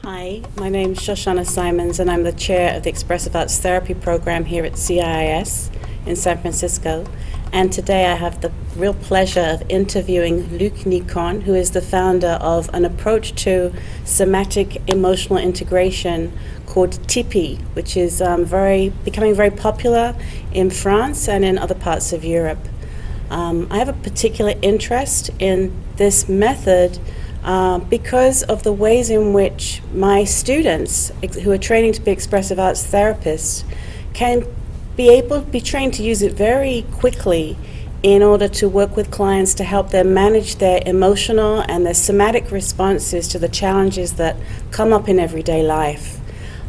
Hi, my name's Shoshana Simons and I'm the chair of the Expressive Arts Therapy program here at CIIS in San Francisco. And today I have the real pleasure of interviewing Luc Nicon, who is the founder of an approach to somatic emotional integration called TIPI, which is becoming very popular in France and in other parts of Europe. I have a particular interest in this method because of the ways in which my students who are training to be expressive arts therapists can be trained to use it very quickly in order to work with clients to help them manage their emotional and their somatic responses to the challenges that come up in everyday life,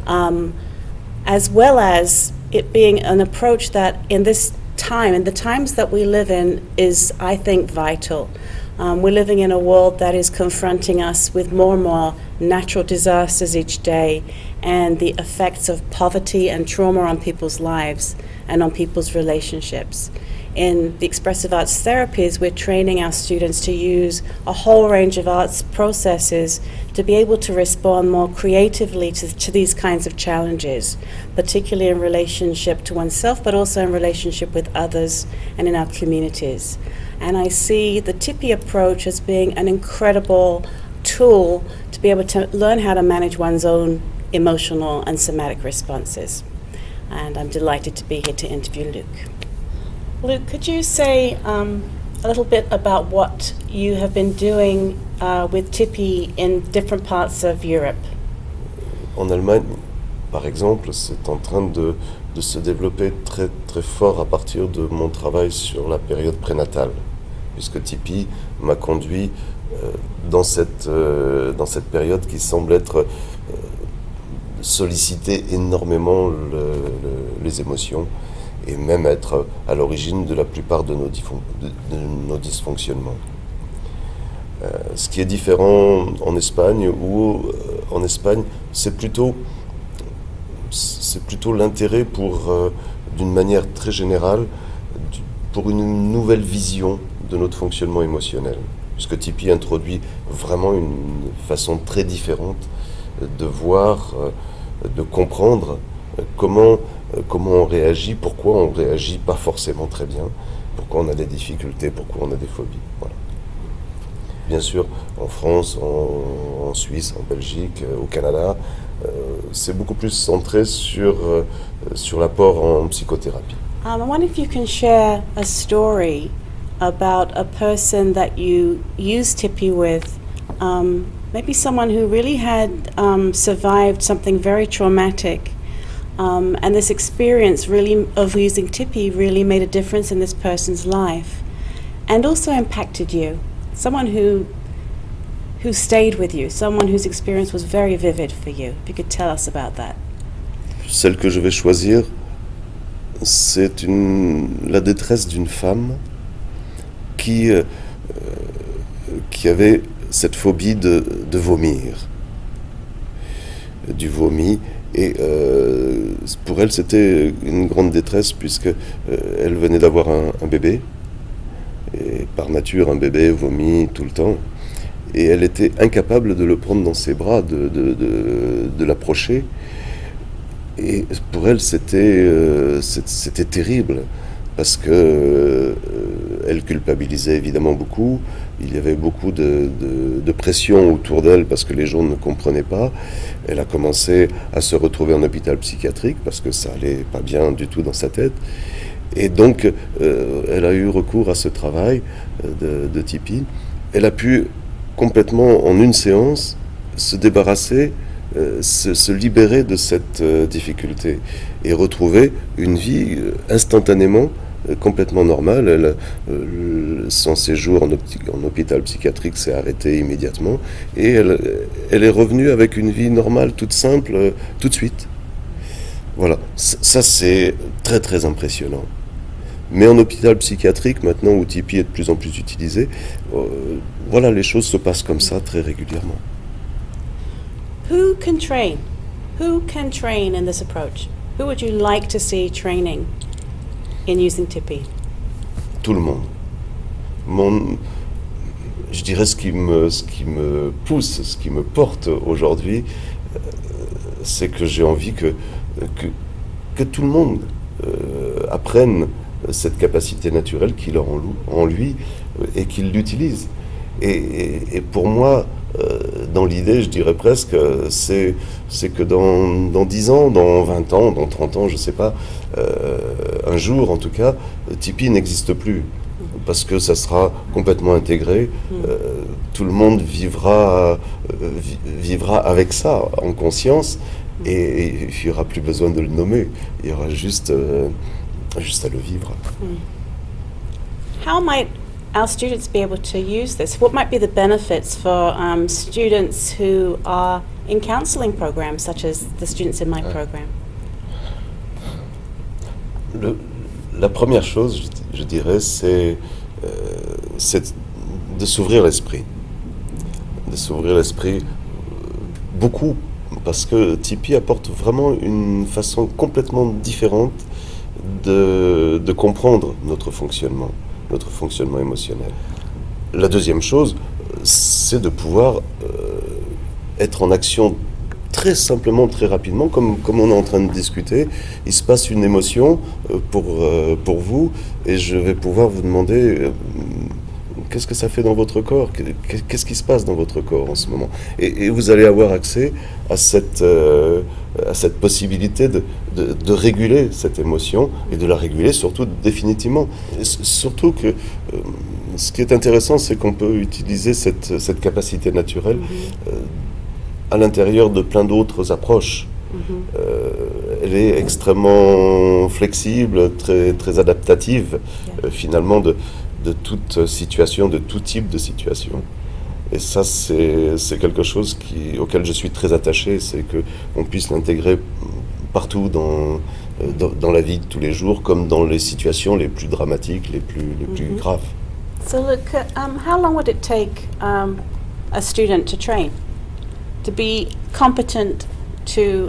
as well as it being an approach that in the times that we live in is, I think, vital. We're living in a world that is confronting us with more and more natural disasters each day and the effects of poverty and trauma on people's lives and on people's relationships. In the expressive arts therapies, we're training our students to use a whole range of arts processes to be able to respond more creatively to these kinds of challenges, particularly in relationship to oneself, but also in relationship with others and in our communities. And I see the TIPI approach as being an incredible tool to be able to learn how to manage one's own emotional and somatic responses. And I'm delighted to be here to interview Luc. Luc, could you say a little bit about what you have been doing with TIPI in different parts of Europe? En Allemagne, par exemple, c'est en train de se développer très, très fort à partir de mon travail sur la période prénatale, puisque TIPI m'a conduit dans cette période qui semble être solliciter énormément les émotions et même être à l'origine de la plupart de nos dysfonctionnements. Ce qui est différent en Espagne, c'est plutôt l'intérêt d'une manière très générale, pour une nouvelle vision de notre fonctionnement émotionnel. Puisque TIPI introduit vraiment une façon très différente de voir, de comprendre comment on réagit, pourquoi on ne réagit pas forcément très bien, pourquoi on a des difficultés, pourquoi on a des phobies. Voilà. Bien sûr, en France, en Suisse, en Belgique, au Canada, c'est beaucoup plus centré sur l'apport en psychothérapie. I wonder if you can share a story about a person that you used TIPI with, maybe someone who really had survived something very traumatic, and this experience really of using TIPI really made a difference in this person's life and also impacted you. Someone who stayed with you, someone whose experience was very vivid for you. If you could tell us about that. Celle que je vais choisir, c'est la détresse d'une femme qui avait cette phobie de vomir, du vomi. Et pour elle, c'était une grande détresse puisque elle venait d'avoir un bébé. Et par nature, un bébé vomit tout le temps. Et elle était incapable de le prendre dans ses bras, de l'approcher. Et pour elle, c'était terrible, parce que elle culpabilisait évidemment beaucoup. Il y avait beaucoup de pression autour d'elle, parce que les gens ne comprenaient pas. Elle a commencé à se retrouver en hôpital psychiatrique, parce que ça allait pas bien du tout dans sa tête. Et donc, elle a eu recours à ce travail de TIPI. Elle a pu complètement, en une séance, se débarrasser, se libérer de cette difficulté et retrouver une vie instantanément complètement normale. Son séjour en hôpital psychiatrique s'est arrêté immédiatement et elle est revenue avec une vie normale, toute simple, tout de suite. Voilà, ça c'est très très impressionnant. Mais en hôpital psychiatrique, maintenant où TIPI est de plus en plus utilisé, voilà, les choses se passent comme ça très régulièrement. Who can train? Who can train in this approach? Who would you like to see training in using TIPI? Tout le monde. Je dirais ce qui me pousse, ce qui me porte aujourd'hui, c'est que j'ai envie que tout le monde apprenne cette capacité naturelle qu'il a en lui et qu'il l'utilise. Et pour moi, dans l'idée, je dirais presque, c'est que dans 10 ans, dans 20 ans, dans 30 ans, je ne sais pas, un jour en tout cas, Tipeee n'existe plus. Parce que ça sera complètement intégré, tout le monde vivra avec ça, en conscience, et il n'y aura plus besoin de le nommer, il y aura juste à le vivre. How might our students be able to use this? What might be the benefits for students who are in counselling programs, such as the students in my program? La première chose, je dirais, c'est de s'ouvrir l'esprit. De s'ouvrir l'esprit beaucoup, parce que Tipeee apporte vraiment une façon complètement différente de comprendre notre fonctionnement émotionnel. La deuxième chose, c'est de pouvoir être en action très simplement, très rapidement, comme on est en train de discuter. Il se passe une émotion pour vous, et je vais pouvoir vous demander qu'est-ce que ça fait dans votre corps, qu'est-ce qui se passe dans votre corps en ce moment. Et vous allez avoir accès à cette possibilité de réguler cette émotion, et de la réguler surtout définitivement. Et surtout que ce qui est intéressant, c'est qu'on peut utiliser cette capacité naturelle à l'intérieur de plein d'autres approches. Elle est extrêmement flexible, très adaptative, finalement, de toute situation, de tout type de situation. Et ça, c'est quelque chose auquel je suis très attaché, c'est qu'on puisse l'intégrer partout dans la vie de tous les jours, comme dans les situations les plus dramatiques, les plus graves. So look, how long would it take a student to train? To be competent to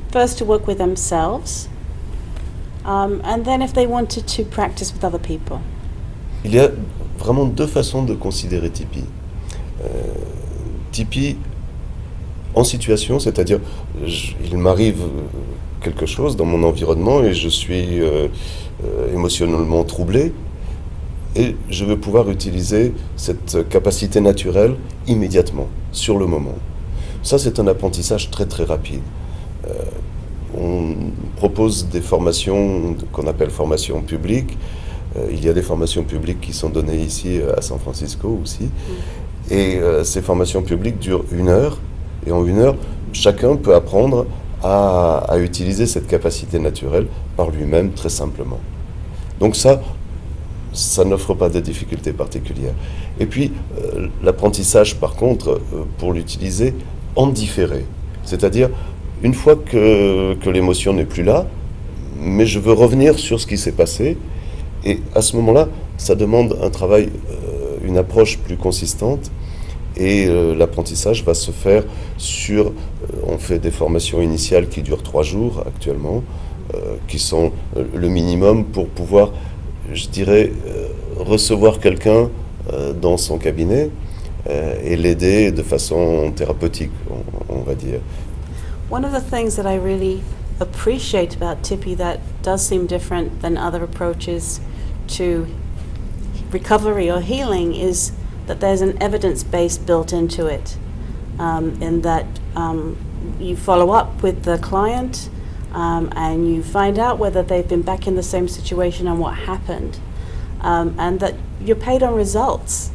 first to work with themselves, and then if they wanted to practice with other people. Il y a vraiment deux façons de considérer Tipeee. Tipeee en situation, c'est-à-dire il m'arrive quelque chose dans mon environnement et je suis émotionnellement troublé, et je vais pouvoir utiliser cette capacité naturelle immédiatement, sur le moment. Ça, c'est un apprentissage très très rapide. On propose des formations qu'on appelle formations publiques. Il y a des formations publiques qui sont données ici à San Francisco aussi. Et ces formations publiques durent 1 heure. Et en 1 heure, chacun peut apprendre à utiliser cette capacité naturelle par lui-même très simplement. Donc ça n'offre pas de difficultés particulières. Et puis, l'apprentissage, par contre, pour l'utiliser en différé. C'est-à-dire, une fois que l'émotion n'est plus là, mais je veux revenir sur ce qui s'est passé, et à ce moment-là, ça demande un travail, une approche plus consistante, et l'apprentissage va se faire on fait des formations initiales qui durent 3 jours actuellement, qui sont le minimum pour pouvoir, je dirais, recevoir quelqu'un dans son cabinet et l'aider de façon thérapeutique, on va dire. One of the things that I really appreciate about Tipeee that does seem different than other approaches to recovery or healing is that there's an evidence base built into it, in that you follow up with the client and you find out whether they've been back in the same situation and what happened, and that you're paid on results.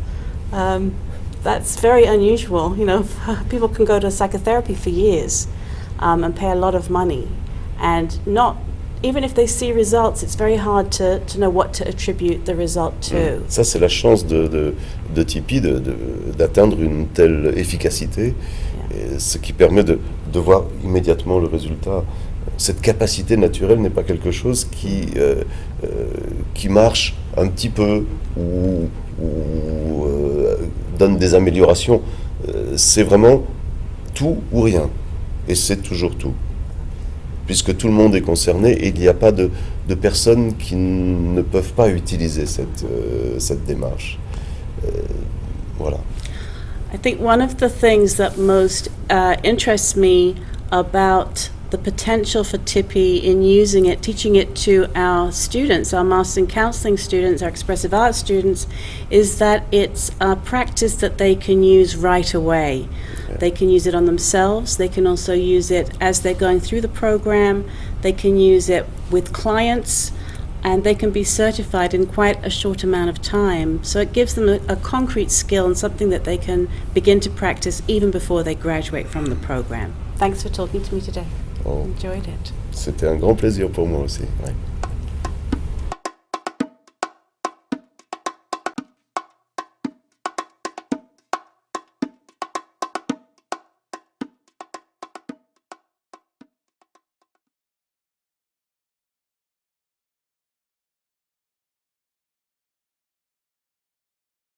That's very unusual. You know, people can go to psychotherapy for years and pay a lot of money, and even if they see results, it's very hard to know what to attribute the result to. Ça, c'est la chance de Tipeee d'atteindre une telle efficacité, et ce qui permet de voir immédiatement le résultat. Cette capacité naturelle n'est pas quelque chose qui marche un petit peu ou donne des améliorations. C'est vraiment tout ou rien. Et c'est toujours tout. Puisque tout le monde est concerné et il n'y a pas de personnes qui ne peuvent pas utiliser cette démarche. Voilà. I think one of the things that most interests me about the potential for Tipi in using it, teaching it to our students, our Masters in Counseling students, our Expressive Arts students, is that it's a practice that they can use right away. Yeah. They can use it on themselves. They can also use it as they're going through the program. They can use it with clients, and they can be certified in quite a short amount of time. So it gives them a concrete skill and something that they can begin to practice even before they graduate from the program. Thanks for talking to me today. Oh, Enjoyed it. c'était un grand plaisir pour moi aussi. Ouais.